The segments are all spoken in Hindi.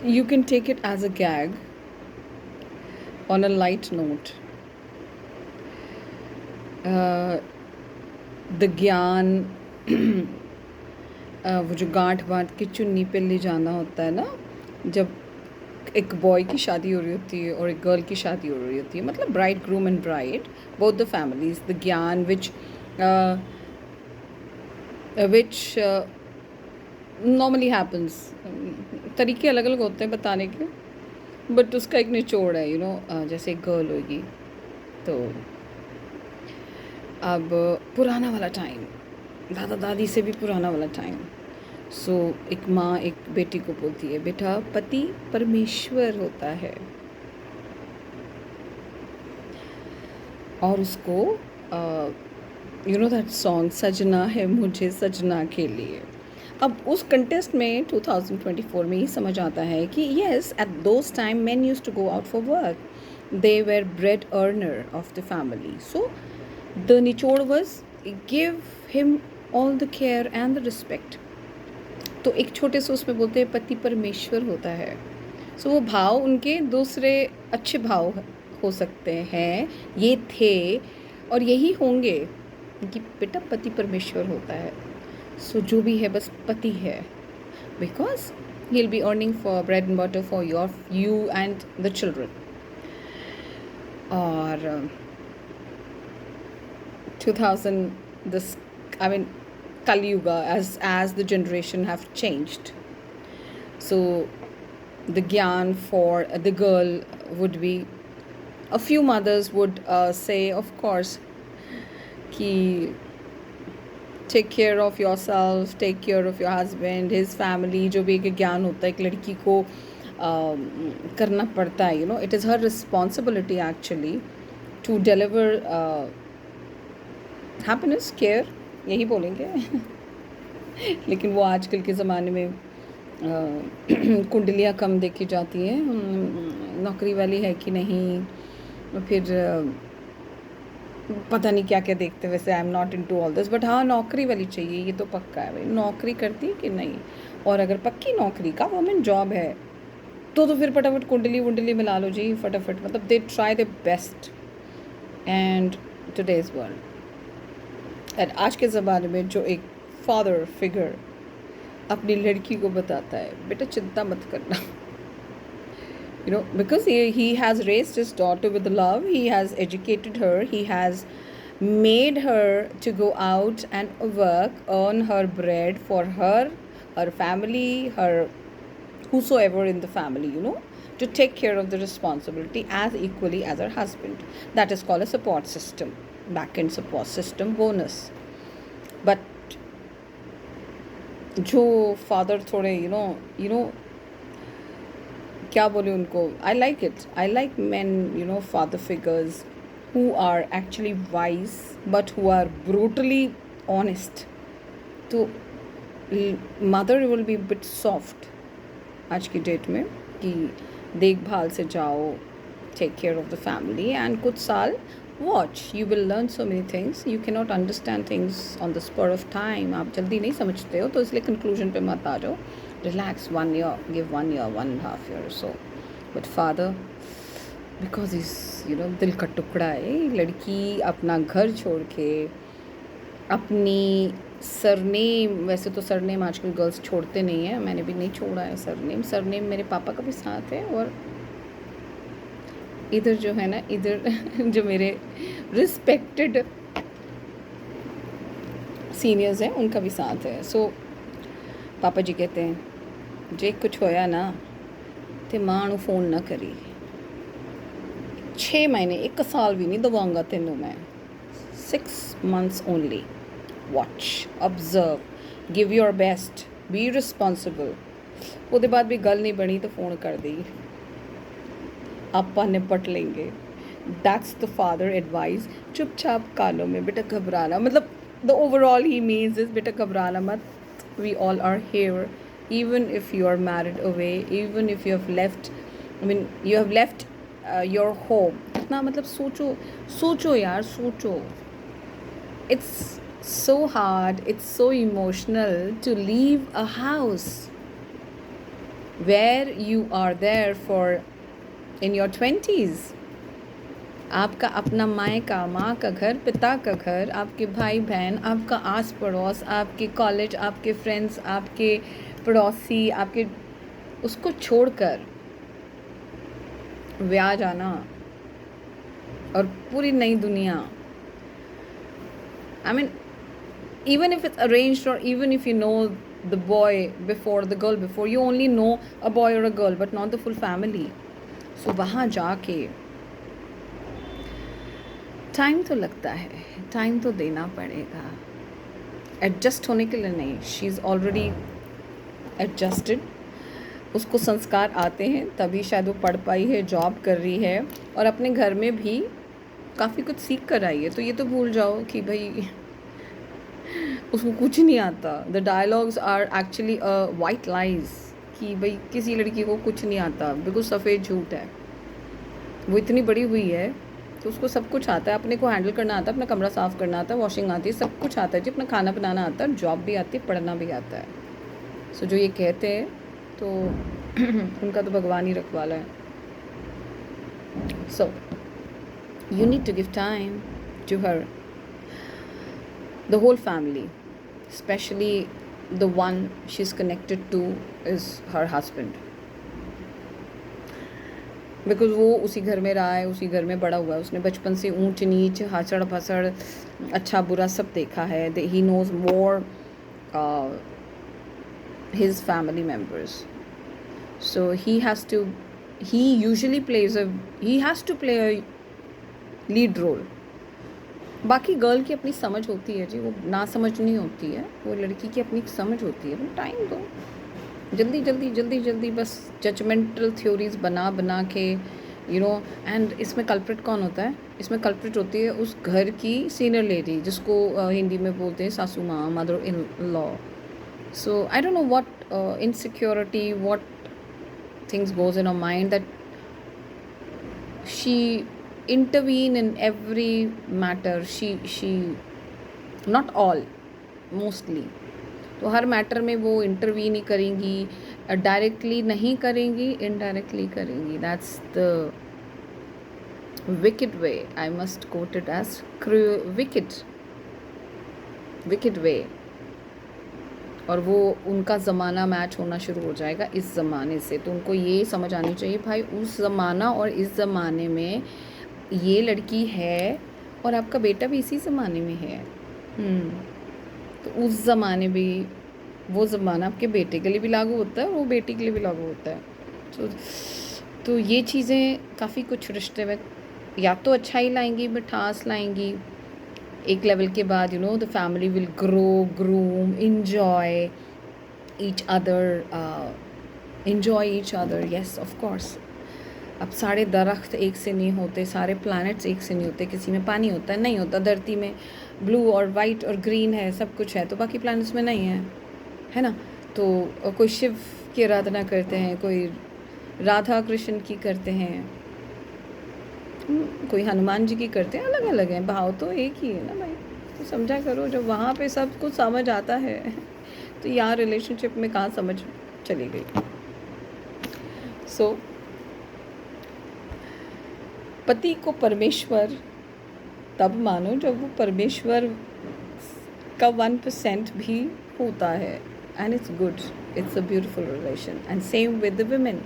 You can take it as a gag on a light note. The ज्ञान वो जो गांठ बांध के चुन्नी पे ले जाना होता है ना, जब एक बॉय की शादी हो रही होती है और एक गर्ल की शादी हो रही होती है, मतलब bride groom and bride, both the families, the ज्ञान विच नॉर्मली हैपन्स, तरीके अलग अलग होते हैं बताने के, बट उसका एक निचोड़ है, जैसे एक गर्ल होगी तो अब पुराना वाला टाइम, दादा दादी से भी पुराना वाला टाइम। सो एक माँ एक बेटी को बोलती है, बेटा पति परमेश्वर होता है, और उसको दैट सॉन्ग सजना है मुझे सजना के लिए। अब उस कंटेस्ट में 2024 में ही समझ आता है कि yes, at those time man use to go out for work, they were bread earner of the family, so the निचोड़ was give him all the care and the respect. तो एक छोटे से उसमें बोलते हैं पति परमेश्वर होता है। सो वो भाव उनके दूसरे अच्छे भाव हो सकते हैं, ये थे और यही होंगे कि बेटा पति परमेश्वर होता है। सो जो भी है बस पति है, because he will be earning for bread and butter for you and the children. और 2000 this, I mean, Kali Yuga, as the generation have changed, so the gyan for the girl would be, a few mothers would say, of course, ki take care of yourself, take care of your husband, his family, जो भी एक ज्ञान होता है एक लड़की को करना पड़ता है, it is her responsibility actually to deliver happiness, care, यही बोलेंगे। लेकिन वो आजकल के ज़माने में कुंडलियाँ कम देखी जाती हैं, नौकरी वाली है कि नहीं, फिर पता नहीं क्या क्या देखते। वैसे I am not into all this, but हाँ नौकरी वाली चाहिए, ये तो पक्का है भाई, नौकरी करती है कि नहीं। और अगर पक्की नौकरी का वुमेन जॉब है तो फिर फटाफट कुंडली वुंडली मिला लो जी फटाफट, मतलब they try the best. And today's world, and आज के ज़माने में जो एक फादर फिगर अपनी लड़की को बताता है, बेटा चिंता मत करना, because he has raised his daughter with love, he has educated her, he has made her to go out and work, earn her bread for her family, her whosoever in the family, to take care of the responsibility as equally as her husband. That is called a support system, back end support system bonus. But जो फादर थोड़े क्या बोले उनको, I like it, I like man, father figures who are actually wise but who are brutally honest. तो mother will be bit soft आज की डेट में कि देखभाल से जाओ, take care of the family, and कुछ साल watch, you will learn so many things, you can not understand things on the spot of time, आप जल्दी नहीं समझते हो, तो इसलिए कंक्लूजन पे मत आ जाओ, relax, 1 year, give 1 year, 1.5 year or so. But father, because इस दिल का टुकड़ा है, लड़की अपना घर छोड़ के अपनी सरनेम, वैसे तो सरनेम आजकल गर्ल्स छोड़ते नहीं हैं, मैंने भी नहीं छोड़ा है सरनेम मेरे पापा का भी साथ है, और इधर जो है ना, इधर जो मेरे रिस्पेक्टेड सीनियर्स हैं उनका भी साथ है। सो पापा जी कहते हैं जे कुछ होया ना तो मां नूं फोन ना करी, 6 महीने 1 साल भी नहीं दवाऊंगा तेनों मैं, 6 months only, watch, observe, give your best, be responsible. उसके बाद भी गल नहीं बनी तो फ़ोन कर दी, आपा निपट लेंगे। That's the father advice. चुपचाप कानों में, बेटा घबराना, मतलब द ओवरऑल ही मीन्स इज बेटा घबराना मत, we all are here, even if you are married away, even if you have left, I mean you have left your home, इतना मतलब सोचो यार, सोचो, it's so hard, it's so emotional to leave a house, where you are there for in your 20s. आपका अपना मायका, माँ का घर, पिता का घर, आपके भाई बहन, आपका आस पड़ोस, आपके कॉलेज, आपके फ्रेंड्स, आपके पड़ोसी, आपके उसको छोड़कर ब्याह जाना और पूरी नई दुनिया. I mean, even if it's arranged or even if you know the boy before, the girl before, you only know a boy or a girl but not the full family. So वहाँ जाके टाइम तो लगता है, टाइम तो देना पड़ेगा. एडजस्ट होने के लिए नहीं, शी इज़ ऑलरेडी एडजस्टेड. उसको संस्कार आते हैं तभी शायद वो पढ़ पाई है, जॉब कर रही है और अपने घर में भी काफ़ी कुछ सीख कर आई है. तो ये तो भूल जाओ कि भाई उसको कुछ नहीं आता. The dialogues are actually white lies कि भाई किसी लड़की को कुछ नहीं आता, बिल्कुल सफ़ेद झूठ है. वो इतनी बड़ी हुई है तो उसको सब कुछ आता है. अपने को हैंडल करना आता है, अपना कमरा साफ़ करना आता है, वॉशिंग आती है, सब कुछ आता है जी. अपना खाना बनाना आता है, जॉब भी आती है, पढ़ना भी आता है. सो जो ये कहते हैं तो उनका तो भगवान ही रखवाला है. सो you need to give time to her, the whole family, especially the one she's connected to is her husband, because वो उसी घर में रहा है, उसी घर में बड़ा हुआ है. उसने बचपन से ऊंच नीच, हाचड़ फसड़, अच्छा बुरा सब देखा है. he knows more his family members, so he has to play a lead role. बाकी गर्ल की अपनी समझ होती है जी, वो ना समझ नहीं होती है, वो लड़की की अपनी समझ होती है. वो टाइम दो, जल्दी बस जजमेंटल थ्योरीज बना के एंड इसमें कल्प्रिट कौन होता है? इसमें कल्प्रिट होती है उस घर की सीनियर लेडी जिसको हिंदी में बोलते हैं सासू माँ, mother in law. So I don't know what insecurity, what things goes in a mind that she intervene in every matter. she not all, mostly. तो हर मैटर में वो इंटरवीन ही करेंगी, डायरेक्टली नहीं करेंगी, इनडायरेक्टली करेंगी. That's the wicked way. I must quote it as wicked way. और वो उनका ज़माना मैच होना शुरू हो जाएगा इस ज़माने से. तो उनको ये समझ आनी चाहिए भाई उस ज़माना और इस ज़माने में ये लड़की है और आपका बेटा भी इसी ज़माने में है. तो उस ज़माने भी वो ज़माना आपके बेटे के लिए भी लागू होता है और वो बेटी के लिए भी लागू होता है. तो ये चीज़ें काफ़ी कुछ रिश्ते में या तो अच्छा ही लाएंगी, मिठास लाएंगी. एक लेवल के बाद the family will groom, enjoy each other. Yes, of course. अब सारे दरख्त एक से नहीं होते, सारे प्लैनेट्स एक से नहीं होते. किसी में पानी होता है, नहीं होता. धरती में ब्लू और वाइट और ग्रीन है, सब कुछ है, तो बाकी प्लैनेट्स में नहीं है ना. तो कोई शिव की आराधना करते हैं, कोई राधा कृष्ण की करते हैं, कोई हनुमान जी की करते हैं. अलग अलग हैं, भाव तो एक ही है ना भाई. तो समझा करो, जब वहाँ पे सब कुछ समझ आता है तो यार रिलेशनशिप में कहाँ समझ चली गई. सो पति को परमेश्वर तब मानो जब वो परमेश्वर का 1% भी होता है. And it's good, it's a beautiful relation. And same with the women.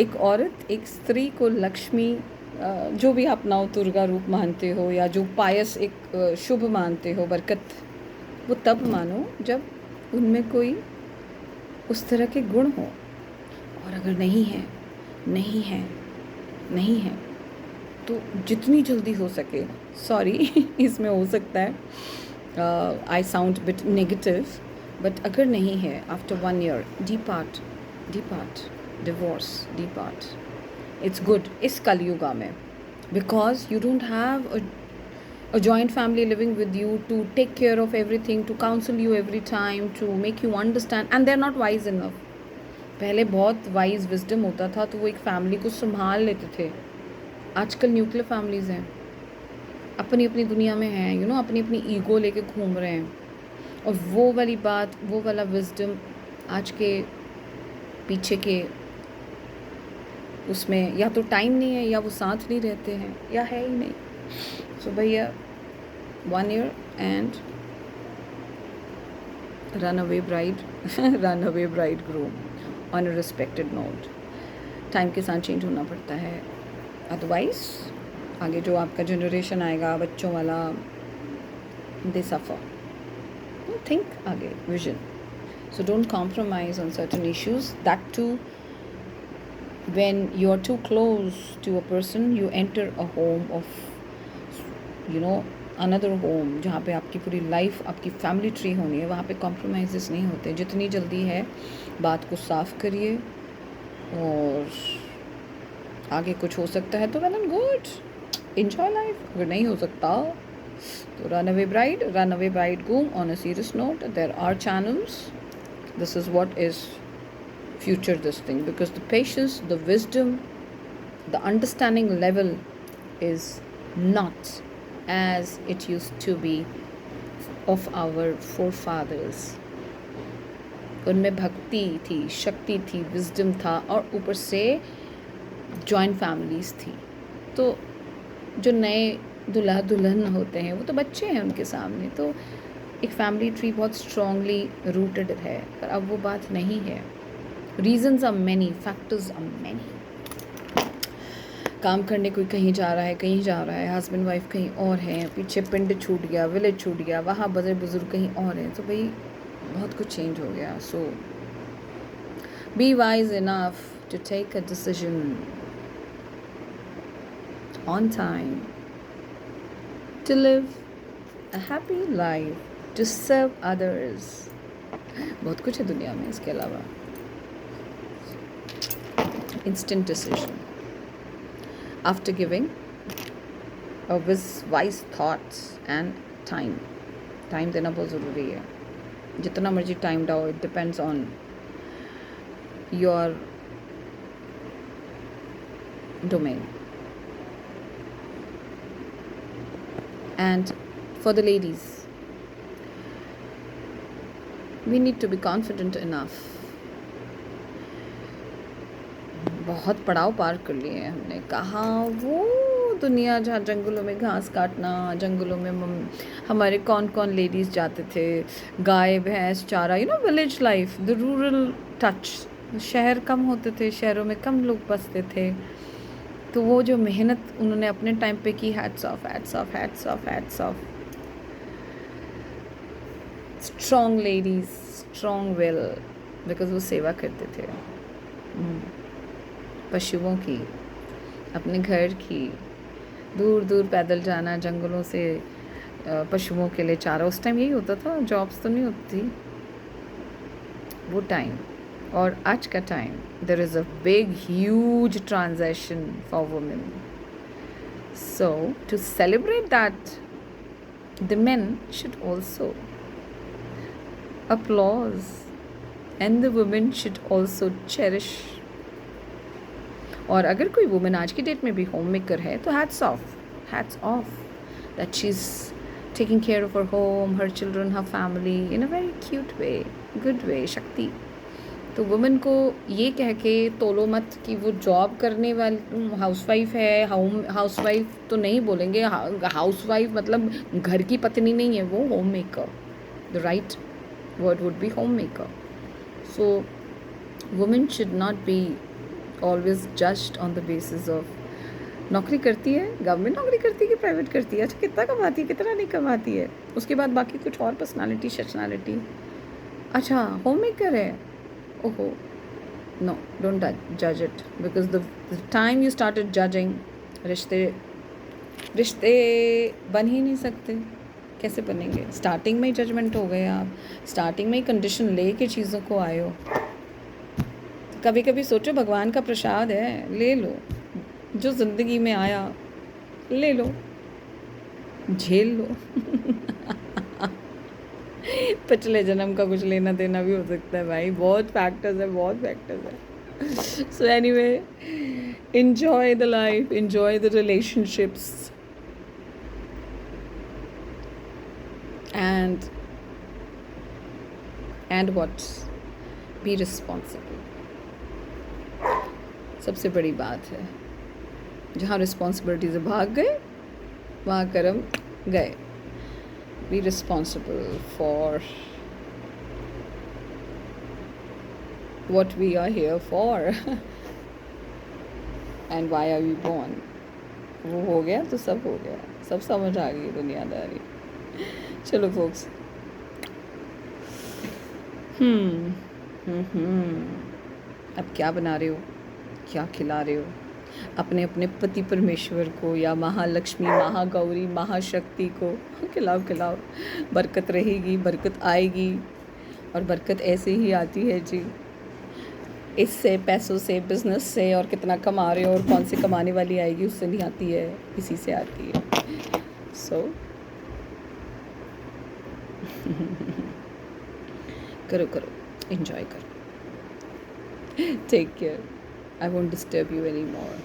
एक औरत, एक स्त्री को लक्ष्मी, जो भी आप नाव दुर्गा रूप मानते हो या जो पायस एक शुभ मानते हो, बरकत, वो तब मानो जब उनमें कोई उस तरह के गुण हो. और अगर नहीं है तो जितनी जल्दी हो सके, सॉरी इसमें हो सकता है I sound bit negative, but अगर नहीं है, after 1 year depart, divorce, depart. It's good इस कलयुगा में, because you don't have a joint family living with you to take care of everything, to counsel you every time, to make you understand, and they're not wise enough. पहले बहुत वाइज विजडम होता था तो वो एक फैमिली को संभाल लेते थे. आजकल न्यूक्लियर फैमिलीज़ हैं, अपनी अपनी दुनिया में हैं, अपनी अपनी ईगो लेके घूम रहे हैं. और वो वाली बात, वो वाला विजडम आज के पीछे के उसमें या तो टाइम नहीं है, या वो साथ नहीं रहते हैं, या है ही नहीं। सो भैया 1 year and run away bride run away bride groom on a respected note. Time के साथ चेंज होना पड़ता है, अदरवाइज आगे जो आपका जनरेशन आएगा बच्चों वाला, दे सफ़र। थिंक आगे, vision. So don't compromise on certain issues. That too, when you are too close to a person, you enter a home of, another home, जहाँ पे आपकी पूरी लाइफ, आपकी फैमिली ट्री होनी है, वहाँ पे कॉम्प्रोमाइज़ नहीं होते। जितनी जल्दी है बात को साफ करिए, और आगे कुछ हो सकता है तो well and good, enjoy life। अगर नहीं हो सकता तो run away bride groom on a serious note. There are channels. This is what is future this thing, because the patience, the wisdom, the understanding level is not as it used to be of our forefathers. उनमें भक्ति थी, शक्ति थी, विजडम था, और ऊपर से जॉइंट फैमिलीज थी। तो जो नए दुल्हा दुल्हन होते हैं वो तो बच्चे हैं उनके सामने, तो एक फैमिली ट्री बहुत स्ट्रांगली रूटेड है। पर अब वो बात नहीं है। Reasons are many, factors are many. काम करने कोई कहीं जा रहा है, कहीं जा रहा है, हस्बैंड वाइफ कहीं और हैं, पीछे पिंड छूट गया, विलेज छूट गया, वहाँ बड़े बुजुर्ग कहीं और हैं, तो भाई बहुत कुछ चेंज हो गया। So be wise enough to take a decision on time, to live a happy life, to serve others। बहुत कुछ है दुनिया में इसके अलावा। Instant decision after giving a wise thoughts and time। Time देना बहुत ज़रूरी है। जितना मर्जी टाइम डाओ, it depends on your domain। And for the ladies, we need to be confident enough। बहुत पड़ाव पार कर लिए हैं हमने। कहाँ वो दुनिया जहाँ जंगलों में घास काटना, जंगलों में हमारे कौन कौन लेडीज़ जाते थे, गाय भैंस चारा, village life, the rural touch. शहर कम होते थे, शहरों में कम लोग बसते थे, तो वो जो मेहनत उन्होंने अपने टाइम पे की, hats off, hats off, hats off, hats off. Strong ladies, strong will, because वो सेवा करते थे पशुओं की, अपने घर की। दूर दूर पैदल जाना जंगलों से पशुओं के लिए चारा। उस टाइम यही होता था, जॉब्स तो नहीं होती वो टाइम। और आज का time, there is a big huge transition for women। So to celebrate that, the men should also applause and the women should also cherish। और अगर कोई वुमेन आज की डेट में भी होम मेकर है तो hats off that she's taking care of her home, her children, her family in a very cute way, good way। शक्ति। तो वुमेन को ये कह के तोलो मत कि वो जॉब करने वाली हाउसवाइफ है। हाउसवाइफ तो नहीं बोलेंगे, हाउसवाइफ मतलब घर की पत्नी नहीं है, वो home maker. The right word would be home maker. So women should not be always judged on the basis of नौकरी करती है, गवर्नमेंट नौकरी करती है कि प्राइवेट करती है, अच्छा कितना कमाती है, कितना नहीं कमाती है, उसके बाद बाकी कुछ और पर्सनालिटी शैशनैलिटी, अच्छा होम मेकर है, ओहो नो, डोंट जज it, because the time you started judging, रिश्ते बन ही नहीं सकते। कैसे बनेंगे? स्टार्टिंग में ही जजमेंट हो गए आप, स्टार्टिंग में ही कंडीशन ले के चीज़ों को आए हो। कभी कभी सोचो भगवान का प्रसाद है, ले लो, जो ज़िंदगी में आया ले लो, झेल लो। पिछले जन्म का कुछ लेना देना भी हो सकता है भाई, बहुत फैक्टर्स है। So anyway, enjoy the life, enjoy the relationships, and and what, be responsible. सबसे बड़ी बात है, जहाँ रिस्पॉन्सिबिलिटी से भाग गए वहाँ कर्म गए। Be responsible for what we are here for and why are we born। वो हो गया तो सब हो गया, सब समझ आ गई दुनियादारी। चलो फोक्स, अब क्या बना रहे हो, क्या खिला रहे हो अपने अपने पति परमेश्वर को या महालक्ष्मी, महागौरी, महाशक्ति को? खिलाओ खिलाओ, बरकत रहेगी, बरकत आएगी। और बरकत ऐसे ही आती है जी, इससे, पैसों से, बिजनेस से, और कितना कमा रहे हो और कौन सी कमाने वाली आएगी उससे नहीं आती है, इसी से आती है। सो करो करो, एंजॉय करो, take care, I won't disturb you any more.